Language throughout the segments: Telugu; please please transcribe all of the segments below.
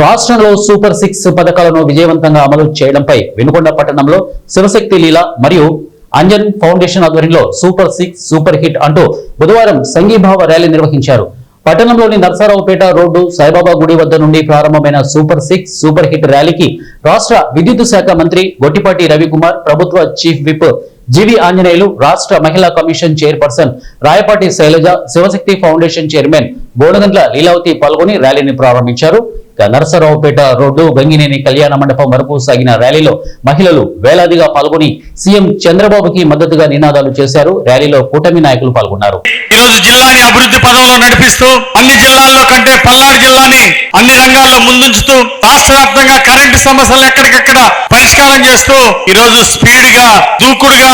రాష్ట్రంలో సూపర్ 6 పథకాలను విజయవంతంగా అమలు చేయడంపై వినుకొండ పట్టణంలో శివశక్తి లీల మరియు అంజన్ ఫౌండేషన్ ఆధ్వర్యంలో సూపర్ 6 సూపర్ హిట్ అంటూ బుధవారం సంఘీభావ ర్యాలీ నిర్వహించారు. పట్టణంలోని నర్సారావుపేట రోడ్డు సాయిబాబా గుడి వద్ద నుండి ప్రారంభమైన సూపర్ 6 సూపర్ హిట్ ర్యాలీకి రాష్ట్ర విద్యుత్ శాఖ మంత్రి గొట్టిపాటి రవికుమార్, ప్రభుత్వ చీఫ్ విప్ జీవి ఆంజనేయులు, రాష్ట్ర మహిళా commission chairperson Rayapati Sailaja, Shivashakti foundation chairman Bonagandla Leelavathi పాల్గొని ర్యాలీని ప్రారంభించారు. నర్సరావుపేట రోడ్డు గంగినేని కళ్యాణ మండపం వరకు సాగిన ర్యాలీలో మహిళలు వేలాదిగా పాల్గొని సీఎం చంద్రబాబుకి మద్దతుగా నినాదాలు చేశారు. ర్యాలీలో కూటమి నాయకులు పాల్గొన్నారు. ఈరోజు జిల్లాని అభివృద్ధి పదంలో నడిపిస్తూ అన్ని జిల్లాల్లో కంటే పల్నాడు జిల్లాని అన్ని రంగాల్లో ముందుంచుతూ రాష్ట్ర వ్యాప్తంగా కరెంటు సమస్యలు ఎక్కడికెక్కడ పరిష్కారం చేస్తూ ఈరోజు స్పీడ్ గా దూకుడుగా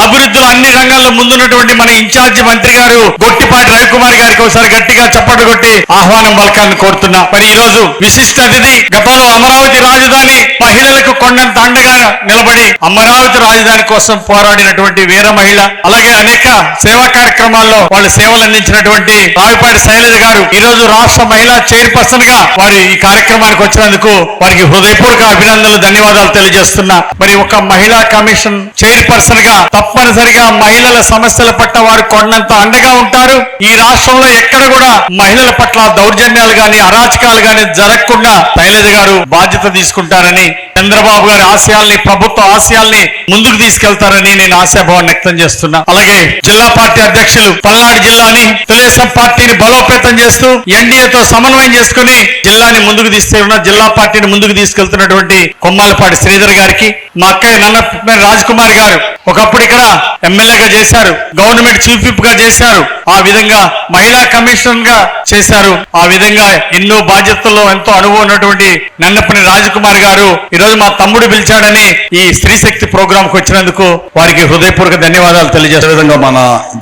అభివృద్ధిలో అన్ని రంగాల్లో ముందున్నటువంటి మన ఇన్ఛార్జి మంత్రి గారు గొట్టిపాటి రవికుమార్ గారికి ఒకసారి గట్టిగా చప్పట్లు కొట్టి ఆహ్వానం పలకాలని కోరుతున్నా. మరి ఈ రోజు విశిష్ట అతిథి, గతంలో అమరావతి రాజధాని మహిళలకు కొండంత అండగా నిలబడి అమరావతి రాజధాని కోసం పోరాడినటువంటి వీర మహిళ, అలాగే అనేక సేవా కార్యక్రమాల్లో వాళ్ళు సేవలు అందించినటువంటి రాయపాటి శైలజ గారు ఈ రోజు రాష్ట్ర మహిళా చైర్పర్సన్ గా వారు ఈ కార్యక్రమానికి వచ్చినందుకు వారికి హృదయపూర్వక అభినందనలు, ధన్యవాదాలు తెలియజేస్తున్నా. మరి ఒక మహిళా కమిషన్ చైర్పర్సన్ గా తప్పనిసరిగా మహిళల సమస్యల పట్ల వారు కొండంత అండగా ఉంటారు. ఈ రాష్ట్రంలో ఎక్కడ కూడా మహిళల పట్ల దౌర్జన్యాలు గాని అరాచకాలు గాని జరగకుండా శైలజ గారు బాధ్యత తీసుకుంటారని, చంద్రబాబు గారి ఆశయాల్ని, ప్రభుత్వ ఆశయాల్ని ముందుకు తీసుకెళ్తారని నేను ఆశాభావం వ్యక్తం చేస్తున్నా. అలాగే జిల్లా పార్టీ అధ్యక్షులు పల్నాడు జిల్లాని తెలుగుదేశం పార్టీని బలోపేతం చేస్తూ ఎన్డీఏతో సమన్వయం చేసుకుని జిల్లాని ముందుకు తీసుకెళ్తున్న జిల్లా పార్టీని ముందుకు తీసుకెళ్తున్నటువంటి కొమ్మాలపాటి శ్రీధర్ గారికి, మా అక్కయ్య నన్నపనేని రాజకుమారి గారు ఒకప్పుడు ఇక్కడ ఎమ్మెల్యేగా చేశారు, గవర్నమెంట్ చీఫ్ విప్ గా చేశారు, ఆ విధంగా మహిళా కమిషన్ గా చేశారు. ఆ విధంగా ఎన్నో బాధ్యతల్లో ఎంతో అనుభవం ఉన్నటువంటి నన్నపనేని రాజకుమారి గారు ఈరోజు మా తమ్ముడు పిలిచాడని ఈ స్త్రీశక్తి ప్రోగ్రామ్ కు వచ్చినందుకు వారికి హృదయపూర్వక ధన్యవాదాలు తెలియజేసే విధంగా మన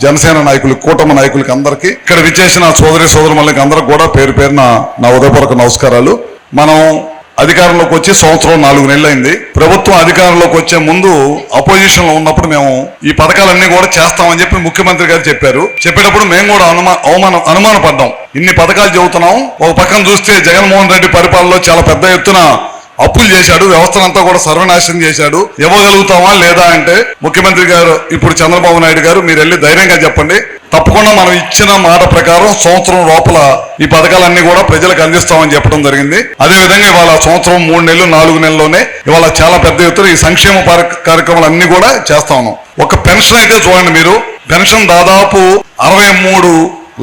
జనసేన నాయకులు, కూటమి నాయకులకి అందరికీ, ఇక్కడ విచ్చేసిన సోదరి సోదరులకి అందరికి కూడా పేరు పేరున నా హృదయపూర్వక నమస్కారాలు. మనం అధికారంలోకి వచ్చి సంవత్సరం 4 నెలలు అయింది. ప్రభుత్వం అధికారంలోకి వచ్చే ముందు అపోజిషన్ లో ఉన్నప్పుడు మేము ఈ పథకాలన్నీ కూడా చేస్తామని చెప్పి ముఖ్యమంత్రి గారు చెప్పారు. చెప్పేటప్పుడు మేము కూడా అనుమానపడ్డాం. ఇన్ని పథకాలు చెబుతున్నాం, ఒక పక్కన చూస్తే జగన్మోహన్ రెడ్డి పరిపాలనలో చాలా పెద్ద ఎత్తున అప్పులు చేశాడు, వ్యవస్థనంతా కూడా సర్వనాశనం చేశాడు, ఇవ్వగలుగుతామా లేదా అంటే ముఖ్యమంత్రి గారు ఇప్పుడు చంద్రబాబు నాయుడు గారు మీరు వెళ్ళి ధైర్యంగా చెప్పండి, తప్పకుండా మనం ఇచ్చిన మాట ప్రకారం సంవత్సరం లోపల ఈ పథకాలన్నీ కూడా ప్రజలకు అందిస్తామని చెప్పడం జరిగింది. అదేవిధంగా ఇవాళ సంవత్సరం 3 నెలలు 4 నెలల్లోనే ఇవాళ చాలా పెద్ద ఎత్తున ఈ సంక్షేమ కార్యక్రమాలు అన్ని కూడా చేస్తా ఉన్నాం. ఒక పెన్షన్ అయితే చూడండి మీరు, పెన్షన్ దాదాపు 63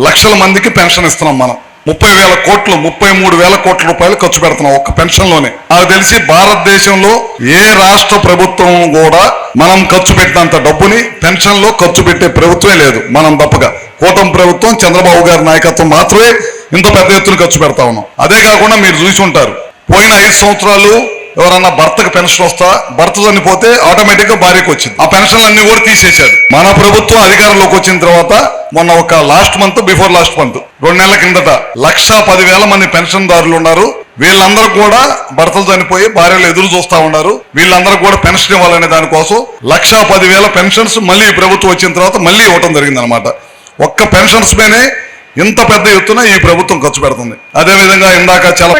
లక్షల మందికి పెన్షన్ ఇస్తున్నాం. మనం 30,000 కోట్లు 33,000 కోట్ల రూపాయలు ఖర్చు పెడుతున్నాం ఒక్క పెన్షన్ లోనే. నాకు తెలిసి భారతదేశంలో ఏ రాష్ట్ర ప్రభుత్వం కూడా మనం ఖర్చు పెట్టినంత డబ్బుని పెన్షన్ లో ఖర్చు పెట్టే ప్రభుత్వమే లేదు, మనం తప్పగా. కూటమి ప్రభుత్వం చంద్రబాబు గారి నాయకత్వం మాత్రమే ఇంత పెద్ద ఎత్తున ఖర్చు పెడతా ఉన్నాం. అదే కాకుండా మీరు చూసి ఉంటారు, పోయిన 5 సంవత్సరాలు ఎవరన్నా భర్తకు పెన్షన్ వస్తా, భర్త చనిపోతే ఆటోమేటిక్ గా భార్యకు వచ్చింది, ఆ పెన్షన్లన్నీ కూడా తీసేశాడు. మన ప్రభుత్వం అధికారంలోకి వచ్చిన తర్వాత మొన్న ఒక బిఫోర్ లాస్ట్ మంత్ 2 నెలల కిందట 1,10,000 మంది పెన్షన్దారులు ఉన్నారు. వీళ్ళందరూ కూడా భర్తలు చనిపోయి భార్యలు ఎదురు చూస్తా ఉన్నారు. వీళ్ళందరూ కూడా పెన్షన్ ఇవ్వాలనే దానికోసం 1,10,000 పెన్షన్స్ మళ్ళీ ప్రభుత్వం వచ్చిన తర్వాత మళ్ళీ ఇవ్వటం జరిగింది అనమాట. ఒక్క పెన్షన్స్ పైనే ఇంత పెద్ద ఎత్తున ఈ ప్రభుత్వం ఖర్చు పెడుతుంది. అదే విధంగా ఇందాక చాలా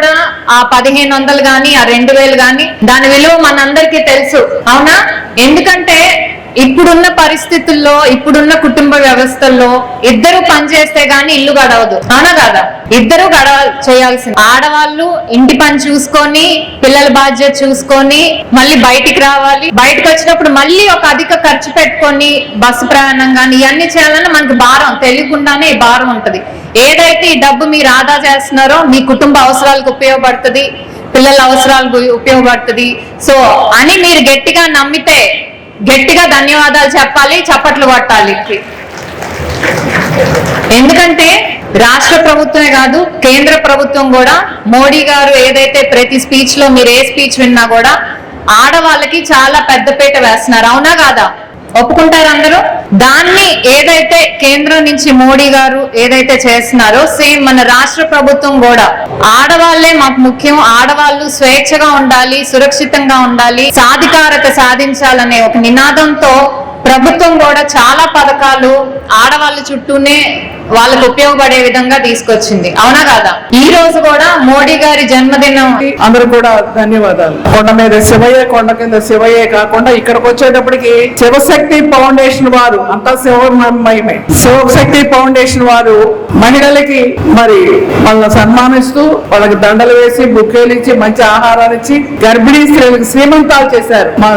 ఆ 1,500 గాని ఆ 2,000 గాని దాని విలువ మనందరికీ తెలుసు, అవునా? ఎందుకంటే ఇప్పుడున్న పరిస్థితుల్లో, ఇప్పుడున్న కుటుంబ వ్యవస్థల్లో ఇద్దరు పనిచేస్తే గాని ఇల్లు గడవదు, అవునా కదా? ఇద్దరు చేయాల్సింది. ఆడవాళ్ళు ఇంటి పని చూసుకొని, పిల్లల బాధ్యత చూసుకొని మళ్ళీ బయటికి రావాలి. బయటకు వచ్చినప్పుడు మళ్ళీ ఒక అధిక ఖర్చు పెట్టుకొని బస్సు ప్రయాణం గాని ఇవన్నీ చేయాలని మనకు భారం, తెలియకుండానే ఈ భారం ఉంటది. ఏదైతే ఈ డబ్బు మీరు ఆదా చేస్తున్నారో మీ కుటుంబ అవసరాలకు ఉపయోగపడుతుంది, పిల్లల అవసరాలకు ఉపయోగపడుతుంది. సో అని మీరు గట్టిగా నమ్మితే గట్టిగా ధన్యవాదాలు చెప్పాలి, చప్పట్లు కొట్టాలి. ఎందుకంటే రాష్ట్ర ప్రభుత్వమే కాదు, కేంద్ర ప్రభుత్వం కూడా, మోడీ గారు ఏదైతే ప్రతి స్పీచ్ లో మీరు ఏ స్పీచ్ విన్నా కూడా ఆడవాళ్ళకి చాలా పెద్దపీట వేస్తున్నారు, అవునా కాదా? ఒప్పుకుంటారు అందరూ? దాన్ని ఏదైతే కేంద్రం నుంచి మోడీ గారు ఏదైతే చేస్తున్నారో సేమ్ మన రాష్ట్ర ప్రభుత్వం కూడా ఆడవాళ్లే మాకు ముఖ్యం, ఆడవాళ్ళు స్వేచ్ఛగా ఉండాలి, సురక్షితంగా ఉండాలి, సాధికారత సాధించాలనే ఒక నినాదంతో ప్రభుత్వం కూడా చాలా పథకాలు ఆడవాళ్ళ చుట్టూనే వాళ్ళకు ఉపయోగపడే విధంగా తీసుకొచ్చింది. అవునా కాదా? ఈ రోజు కూడా మోడీ గారి జన్మదినం. అందరూ కూడా ధన్యవాదాలు. కొండ మీద శివయ్య, కొండ కింద శివయ్యే కాకుండా ఇక్కడికి వచ్చేటప్పటికి శివశక్తి ఫౌండేషన్ వారు, అంతా శివమయమే, శివశక్తి ఫౌండేషన్ వారు మహిళలకి మరి వాళ్ళని సన్మానిస్తూ వాళ్ళకి దండలు వేసి బుక్కేలు ఇచ్చి మంచి ఆహారాలు ఇచ్చి గర్భిణీ స్త్రీలకు శ్రీమంతాలు చేశారు మా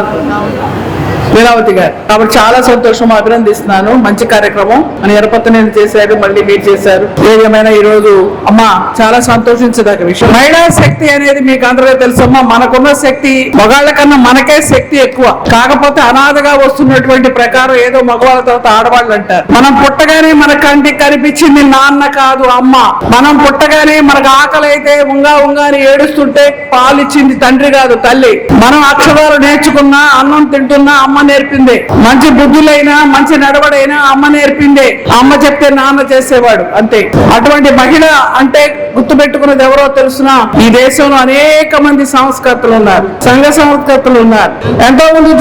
లీలావతి గారు. కాబట్టి చాలా సంతోషం, అభినందిస్తున్నాను. మంచి కార్యక్రమం అని ఎరపత్తనేని చేశారు, మళ్ళీ మీరు చేశారు. ఏదేమైనా ఈ రోజు అమ్మా చాలా సంతోషించదగ్గ విషయం. మహిళా శక్తి అనేది మీకు అందరికీ తెలుసమ్మా. మనకున్న శక్తి మగాళ్ళ కన్నా మనకే శక్తి ఎక్కువ. కాకపోతే అనాథగా వస్తున్నటువంటి ప్రకారం ఏదో మగవాళ్ళ తర్వాత ఆడవాళ్ళు అంటారు. మనం పుట్టగానే మన కంటికి కనిపించింది నాన్న కాదు అమ్మ. మనం పుట్టగానే మనకు ఆకలి అయితే ఉంగా అని ఏడుస్తుంటే పాలిచ్చింది తండ్రి కాదు తల్లి. మనం అక్షరాలు నేర్చుకున్నా, అన్నం తింటున్నా అమ్మ నేర్పిందే. మంచి బుద్ధులైనా మంచి నడవడైనా అమ్మ నేర్పిందే. అమ్మ చెప్తే నాన్న చేసేవాడు అంతే. అటువంటి మహిళ అంటే గుర్తుపెట్టుకున్నది ఎవరో తెలుసునా? ఈ దేశంలో అనేక మంది సంస్కర్తలు ఉన్నారు, సంఘ సంస్కర్తలు ఉన్నారు. ఎంతో మంది